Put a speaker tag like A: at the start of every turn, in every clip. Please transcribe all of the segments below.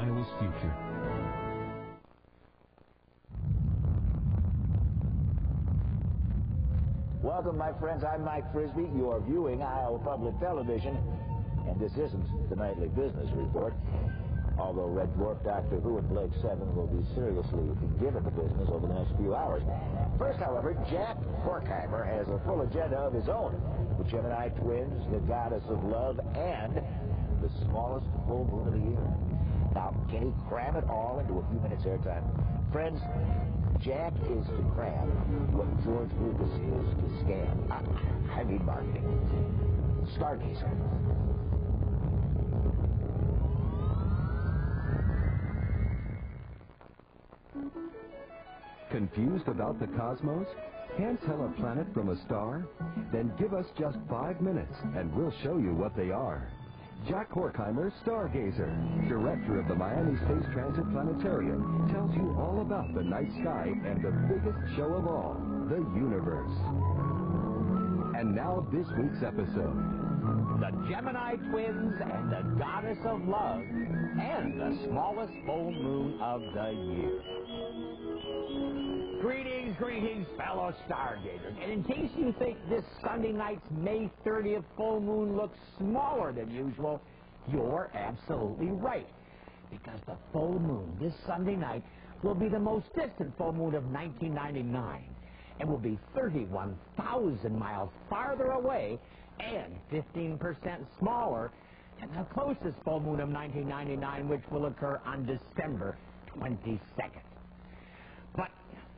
A: Iowa's future.
B: Welcome, my friends. I'm Mike Frisbee. You are viewing Iowa Public Television, and this isn't the nightly business report. Although Red Dwarf, Doctor Who, and Blake 7 will be seriously given the business over the next few hours. First, however, Jack Horkheimer has a full agenda of his own. The Gemini twins, the goddess of love, and the smallest full moon of the year. Now, can he cram it all into a few minutes airtime? Friends, Jack is to cram what George Lucas is to scam. I mean marketing. Stargazer.
C: Confused about the cosmos? Can't tell a planet from a star? Then give us just 5 minutes and we'll show you what they are. Jack Horkheimer, Stargazer, director of the Miami Space Transit Planetarium, tells you all about the night sky and the biggest show of all, the universe. And now this week's episode.
B: The Gemini twins and the goddess of love and the smallest full moon of the year. Greetings, fellow Stargazers. And in case you think this Sunday night's May 30th full moon looks smaller than usual, you're absolutely right. Because the full moon this Sunday night will be the most distant full moon of 1999 and will be 31,000 miles farther away and 15% smaller than the closest full moon of 1999, which will occur on December 22nd. But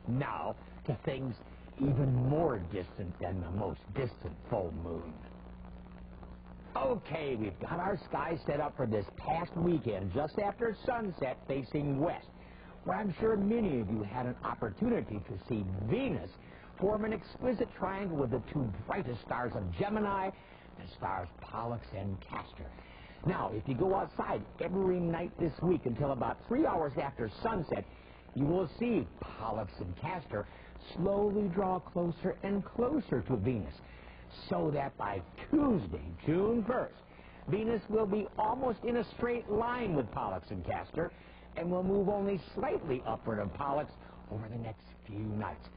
B: now to things even more distant than the most distant full moon. Okay, we've got our sky set up for this past weekend just after sunset facing west, where I'm sure many of you had an opportunity to see Venus form an exquisite triangle with the two brightest stars of Gemini, the stars Pollux and Castor. Now, if you go outside every night this week until about 3 hours after sunset, you will see Pollux and Castor slowly draw closer and closer to Venus, so that by Tuesday, June 1st, Venus will be almost in a straight line with Pollux and Castor and will move only slightly upward of Pollux over the next few nights.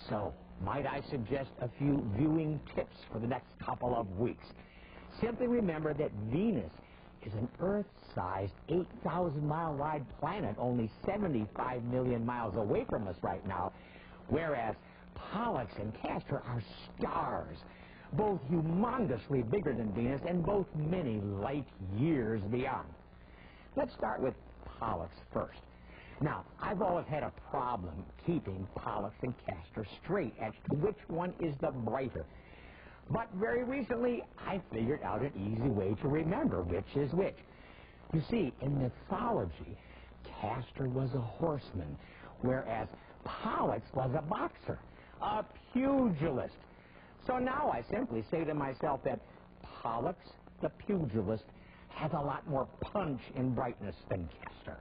B: So, might I suggest a few viewing tips for the next couple of weeks? Simply remember that Venus is an Earth-sized 8,000-mile-wide planet only 75 million miles away from us right now, whereas Pollux and Castor are stars, both humongously bigger than Venus and both many light years beyond. Let's start with Pollux first. Now, I've always had a problem keeping Pollux and Castor straight as to which one is the brighter. But very recently, I figured out an easy way to remember which is which. You see, in mythology, Castor was a horseman, whereas Pollux was a boxer, a pugilist. So now I simply say to myself that Pollux, the pugilist, has a lot more punch and brightness than Castor.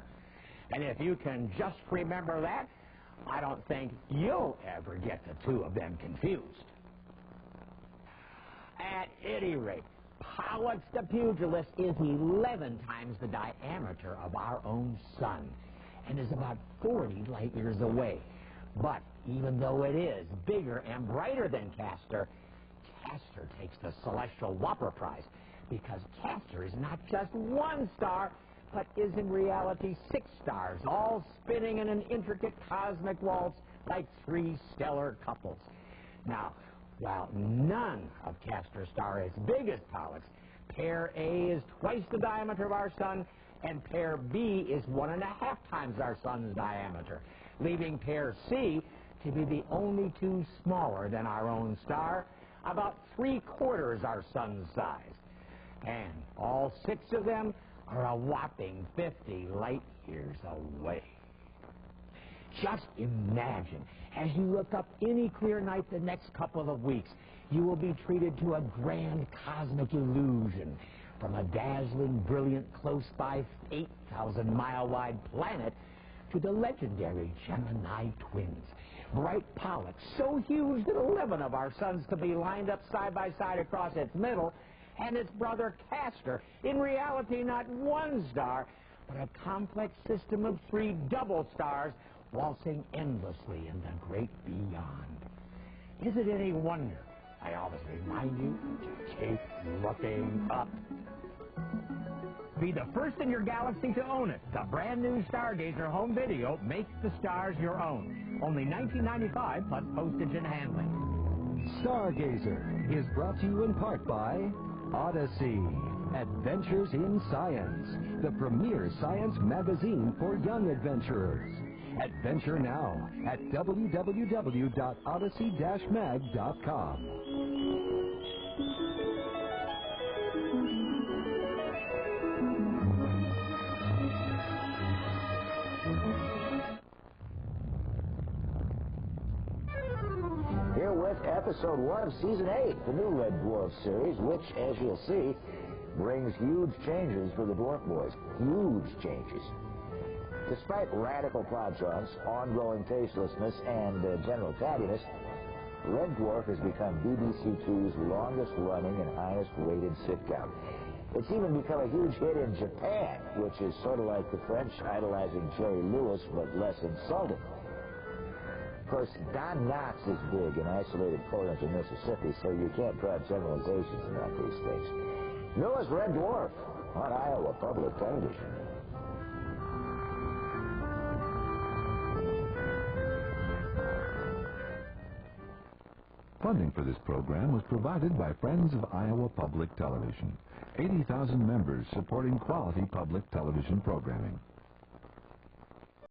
B: And if you can just remember that, I don't think you'll ever get the two of them confused. At any rate, Pollux the pugilist is 11 times the diameter of our own sun and is about 40 light years away. But even though it is bigger and brighter than Castor, Castor takes the Celestial Whopper Prize because Castor is not just one star, but is in reality 6 stars, all spinning in an intricate cosmic waltz like 3 stellar couples. Now, while none of Castor's stars is as big as Pollux, pair A is twice the diameter of our sun, and pair B is 1.5 times our sun's diameter, leaving pair C to be the only 2 smaller than our own star, about 3/4 our sun's size. And all 6 of them are a whopping 50 light years away. Just imagine, as you look up any clear night the next couple of weeks, you will be treated to a grand cosmic illusion from a dazzling, brilliant, close-by 8,000-mile-wide planet to the legendary Gemini twins. Bright Pollux, so huge that 11 of our suns could be lined up side by side across its middle, and its brother Castor, in reality not one star, but a complex system of 3 double stars waltzing endlessly in the great beyond. Is it any wonder I always remind you to keep looking up? Be the first in your galaxy to own it. The brand new Stargazer home video makes the stars your own. Only $19.95 plus postage and handling.
C: Stargazer is brought to you in part by Odyssey, Adventures in Science, the premier science magazine for young adventurers. Adventure now at www.odyssey-mag.com.
A: Here with episode 1 of season 8, the new Red Dwarf series, which, as you'll see, brings huge changes for the Dwarf Boys. Huge changes. Despite radical plot jumps, ongoing tastelessness, and general cattiness, Red Dwarf has become BBC Two's longest-running and highest-rated sitcom. It's even become a huge hit in Japan, which is sort of like the French idolizing Jerry Lewis, but less insulting. Of course, Don Knotts is big in isolated Corinth in Mississippi, so you can't draw generalizations about these things. New as Red Dwarf on Iowa Public Television.
D: Funding for this program was provided by Friends of Iowa Public Television. 80,000 members supporting quality public television programming.